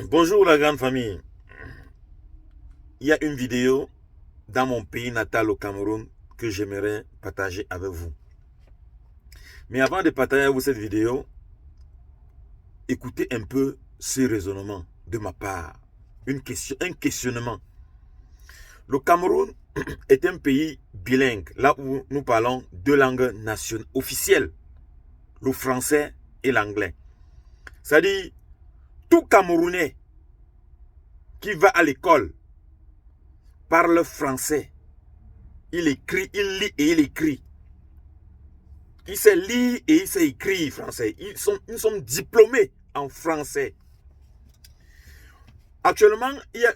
Bonjour la grande famille. Il y a une vidéo dans mon pays natal au Cameroun que j'aimerais partager avec vous. Mais avant de partager avec vous cette vidéo, écoutez un peu ce raisonnement de ma part. Un questionnement. Le Cameroun est un pays bilingue, là où nous parlons deux langues nationales officielles, le français et l'anglais. C'est-à-dire, tout Camerounais qui va à l'école parle français. Il écrit, il lit et il écrit. Il sait lire et il sait écrire français. Nous sommes diplômés en français. Actuellement, il y a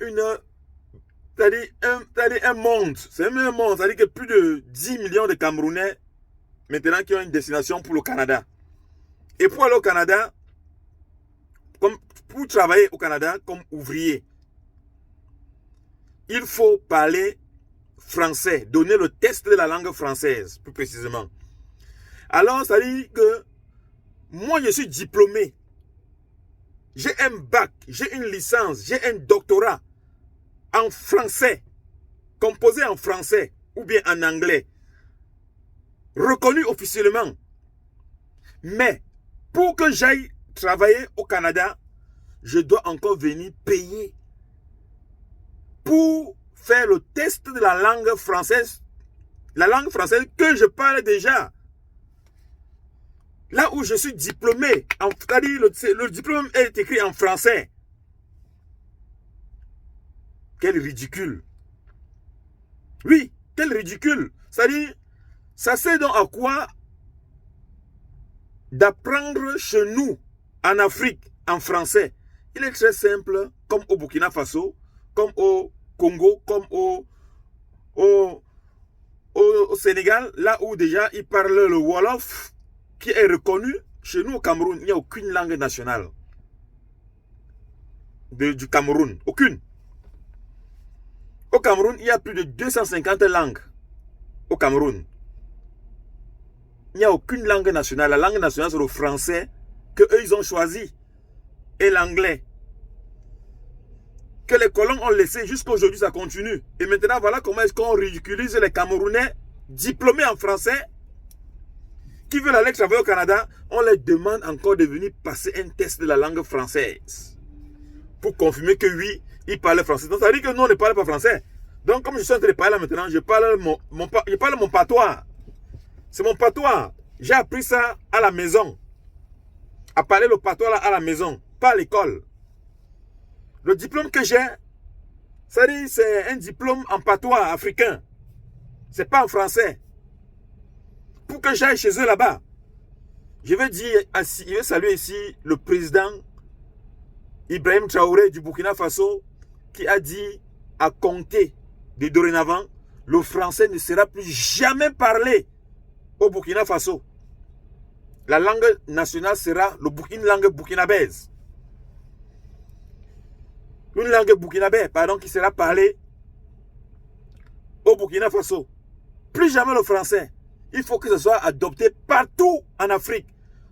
un monde. C'est même un monde. C'est-à-dire que plus de 10 millions de Camerounais maintenant qui ont une destination pour le Canada. Et pour aller au Canada, pour travailler au Canada comme ouvrier, il faut parler français, donner le test de la langue française, plus précisément. Alors, ça dit que moi, je suis diplômé. J'ai un bac, j'ai une licence, j'ai un doctorat en français, composé en français ou bien en anglais, reconnu officiellement. Mais pour que j'aille travailler au Canada, je dois encore venir payer pour faire le test de la langue française que je parle déjà. Là où je suis diplômé, c'est-à-dire le diplôme est écrit en français. Quel ridicule. Oui, quel ridicule. C'est-à-dire, ça sert donc à quoi d'apprendre chez nous, en Afrique, en français. Il est très simple, comme au Burkina Faso, comme au Congo, comme au Sénégal, là où déjà ils parlent le Wolof, qui est reconnu. Chez nous au Cameroun, il n'y a aucune langue nationale du Cameroun. Aucune. Au Cameroun, il y a plus de 250 langues. Au Cameroun. Il n'y a aucune langue nationale. La langue nationale, c'est le français que eux ils ont choisi. Et l'anglais. Que les colons ont laissé jusqu'à aujourd'hui, ça continue. Et maintenant, voilà comment est-ce qu'on ridiculise les Camerounais diplômés en français qui veulent aller travailler au Canada. On leur demande encore de venir passer un test de la langue française pour confirmer que oui, ils parlent français. Donc ça veut dire que nous, on ne parle pas français. Donc comme je suis en train de parler là maintenant, je parle mon patois. C'est mon patois. J'ai appris ça à la maison. À parler le patois là à la maison, pas à l'école. Le diplôme que j'ai, c'est un diplôme en patois africain. C'est pas en français. Pour que j'aille chez eux là-bas, je vais saluer ici le président Ibrahim Traoré du Burkina Faso qui a dit à compter de dorénavant, le français ne sera plus jamais parlé au Burkina Faso. La langue nationale sera une langue burkinabèse. Une langue burkinabè, pardon, qui sera parlée au Burkina Faso. Plus jamais le français. Il faut que ce soit adopté partout en Afrique.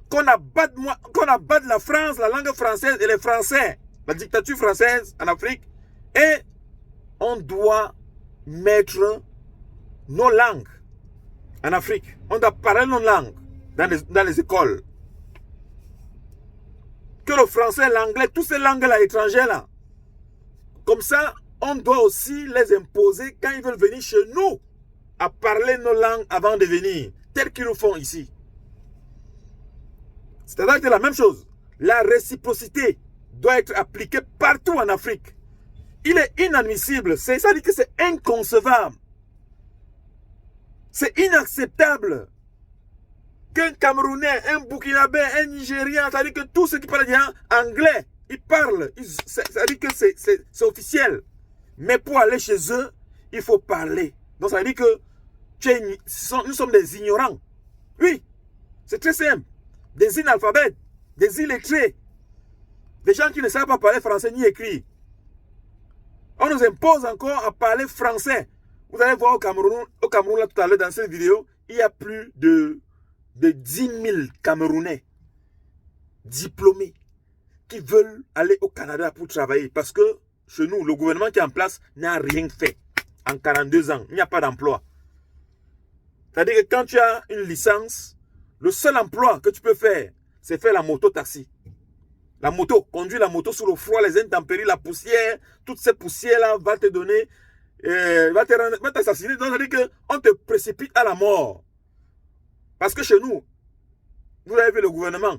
Qu'on abatte la France, la langue française et les Français. La dictature française en Afrique. Et on doit mettre nos langues en Afrique. On doit parler nos langues dans les écoles. Que le français, l'anglais, toutes ces langues-là étrangères là. Comme ça, on doit aussi les imposer quand ils veulent venir chez nous à parler nos langues avant de venir, telles qu'ils nous font ici. C'est-à-dire que c'est la même chose. La réciprocité doit être appliquée partout en Afrique. Il est inadmissible, ça veut dire que c'est inconcevable. C'est inacceptable qu'un Camerounais, un Burkinabé, un Nigérian, c'est-à-dire que tous ceux qui parlent bien anglais, ils parlent, c'est-à-dire que c'est officiel. Mais pour aller chez eux, il faut parler. Donc ça veut dire que nous sommes des ignorants. Oui, c'est très simple. Des inalphabètes, des illettrés, des gens qui ne savent pas parler français ni écrire. On nous impose encore à parler français. Vous allez voir au Cameroun là, tout à l'heure dans cette vidéo, il y a plus de 10 000 Camerounais diplômés qui veulent aller au Canada pour travailler. Parce que chez nous, le gouvernement qui est en place n'a rien fait. En 42 ans, il n'y a pas d'emploi. C'est-à-dire que quand tu as une licence, le seul emploi que tu peux faire, c'est faire la moto-taxi. La moto, conduire la moto sous le froid, les intempéries, la poussière, toutes ces poussières-là va te donner, va t'assassiner. Donc, c'est-à-dire qu'on te précipite à la mort. Parce que chez nous, vous avez vu le gouvernement,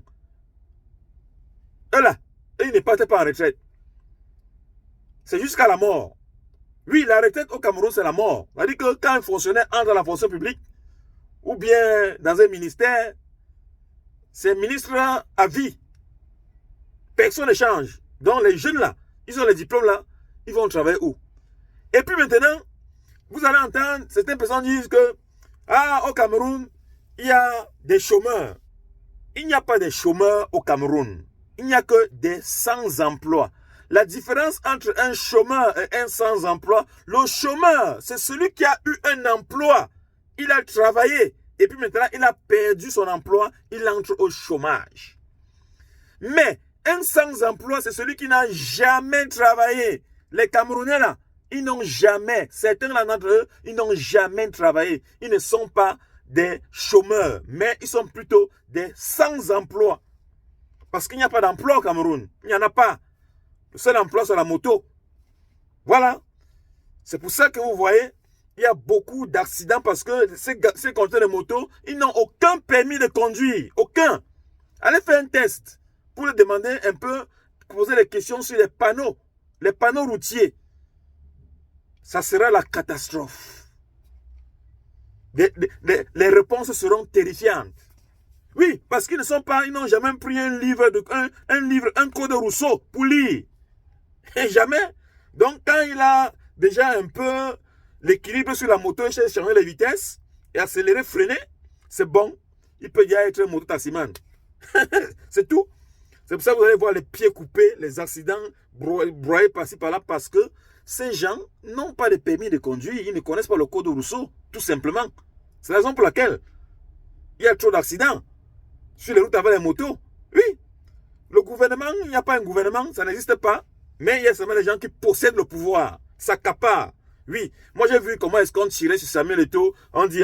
eux là, ils ne partent pas en retraite. C'est jusqu'à la mort. Oui, la retraite au Cameroun, c'est la mort. C'est-à-dire que quand un fonctionnaire entre dans la fonction publique, ou bien dans un ministère, c'est ministre à vie. Personne ne change. Donc les jeunes là, ils ont les diplômes là, ils vont travailler où? Et puis maintenant, vous allez entendre certaines personnes disent que au Cameroun, il y a des chômeurs. Il n'y a pas de chômeurs au Cameroun. Il n'y a que des sans-emploi. La différence entre un chômeur et un sans-emploi, le chômeur, c'est celui qui a eu un emploi. Il a travaillé et puis maintenant, il a perdu son emploi, il entre au chômage. Mais un sans-emploi, c'est celui qui n'a jamais travaillé. Les Camerounais là, ils n'ont jamais, certains là d'entre eux, ils n'ont jamais travaillé. Ils ne sont pas des chômeurs, mais ils sont plutôt des sans-emploi. Parce qu'il n'y a pas d'emploi au Cameroun. Il n'y en a pas. Le seul emploi, c'est la moto. Voilà. C'est pour ça que vous voyez, il y a beaucoup d'accidents parce que ces conducteurs de moto, ils n'ont aucun permis de conduire. Aucun. Allez faire un test pour leur demander un peu, poser des questions sur les panneaux routiers. Ça sera la catastrophe. Les réponses seront terrifiantes. Oui, parce qu'ils ils n'ont jamais pris un code de Rousseau pour lire. Et jamais. Donc, quand il a déjà un peu l'équilibre sur la moto, il cherche à changer les vitesses et accélérer, freiner, c'est bon. Il peut déjà être un moto-taximan. C'est tout. C'est pour ça que vous allez voir les pieds coupés, les accidents broyés par-ci par-là, parce que ces gens n'ont pas de permis de conduire, ils ne connaissent pas le code de Rousseau, tout simplement. C'est la raison pour laquelle il y a trop d'accidents sur les routes avec les motos. Oui, le gouvernement, il n'y a pas un gouvernement, ça n'existe pas, mais il y a seulement les gens qui possèdent le pouvoir, s'accaparent. Oui, moi j'ai vu comment est-ce qu'on tirait sur Samuel Eto'o, on dit,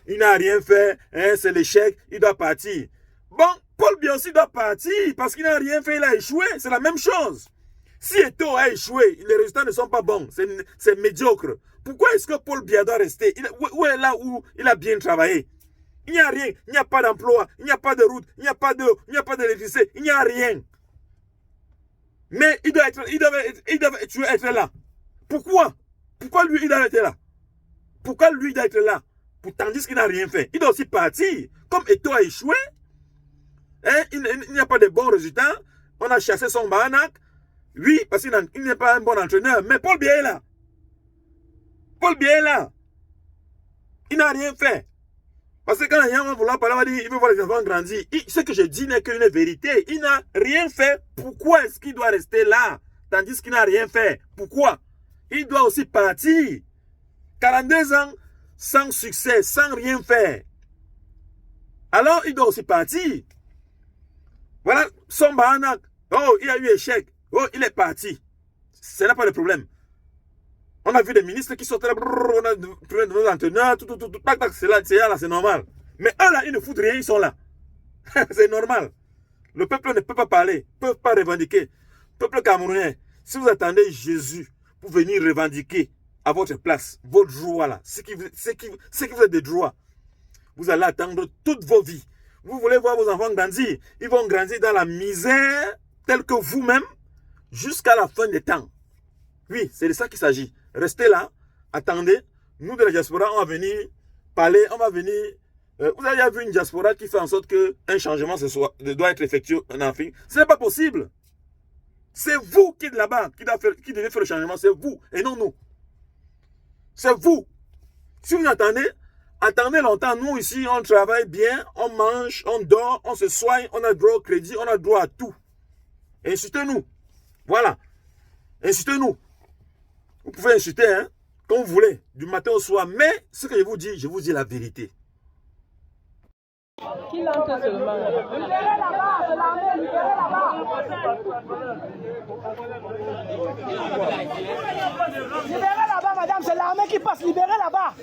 il n'a rien fait, hein, c'est l'échec, il doit partir. Bon, Paul Biya aussi doit partir, parce qu'il n'a rien fait, il a échoué, c'est la même chose. Si Eto'o a échoué, les résultats ne sont pas bons, c'est médiocre. Pourquoi est-ce que Paul Biya doit rester? Où est là où il a bien travaillé? Il n'y a rien, il n'y a pas d'emploi, il n'y a pas de route, il n'y a pas d'eau, il n'y a pas d'électricité, il n'y a rien. Mais il devait être là. Pourquoi? Pourquoi lui, il doit être là? Pourquoi lui, il doit être là? Tandis qu'il n'a rien fait. Il doit aussi partir. Comme Eto'o a échoué, hein, il n'y a pas de bons résultats. On a chassé son Bahanak. Oui, parce qu'il n'est pas un bon entraîneur. Mais Paul Biya est là. Paul Biya est là. Il n'a rien fait. Parce que quand les gens vont vouloir parler, on va dire, il veut voir les enfants grandir. Ce que je dis n'est qu'une vérité. Il n'a rien fait. Pourquoi est-ce qu'il doit rester là? Tandis qu'il n'a rien fait. Pourquoi? Il doit aussi partir. 42 ans sans succès, sans rien faire. Alors, il doit aussi partir. Voilà, son Bahanak. Oh, il a eu échec. Oh, il est parti. Ce n'est pas le problème. On a vu des ministres qui sortent là, on a pris nos entraîneurs, c'est normal. Mais eux là, ils ne foutent rien, ils sont là. C'est normal. Le peuple ne peut pas parler, ne peut pas revendiquer. Peuple camerounais, si vous attendez Jésus pour venir revendiquer à votre place, votre droit là, ce qui vous êtes des droits, vous allez attendre toute vos vies. Vous voulez voir vos enfants grandir, ils vont grandir dans la misère telle que vous-même jusqu'à la fin des temps. Oui, c'est de ça qu'il s'agit. Restez là, attendez. Nous de la diaspora, on va venir parler, on va venir... vous avez vu une diaspora qui fait en sorte qu'un changement doit être effectué en Afrique. Ce n'est pas possible. C'est vous qui êtes là-bas, qui devez faire le changement. C'est vous et non nous. C'est vous. Si vous attendez longtemps. Nous ici, on travaille bien, on mange, on dort, on se soigne, on a droit au crédit, on a droit à tout. Insultez-nous. Voilà. Insultez-nous. Vous pouvez insulter, hein, comme vous voulez, du matin au soir. Mais ce que je vous dis la vérité. qu'il entre seulement. Libérez là-bas, c'est l'armée, libérez là-bas. Libérez là-bas, madame, c'est l'armée qui passe, libérez là-bas.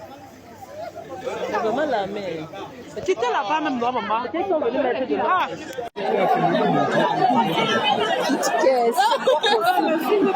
C'est vraiment l'armée. Quittez là-bas même, non, maman. Ils sont venus mettre de là. Qu'est-ce que c'est pas possible.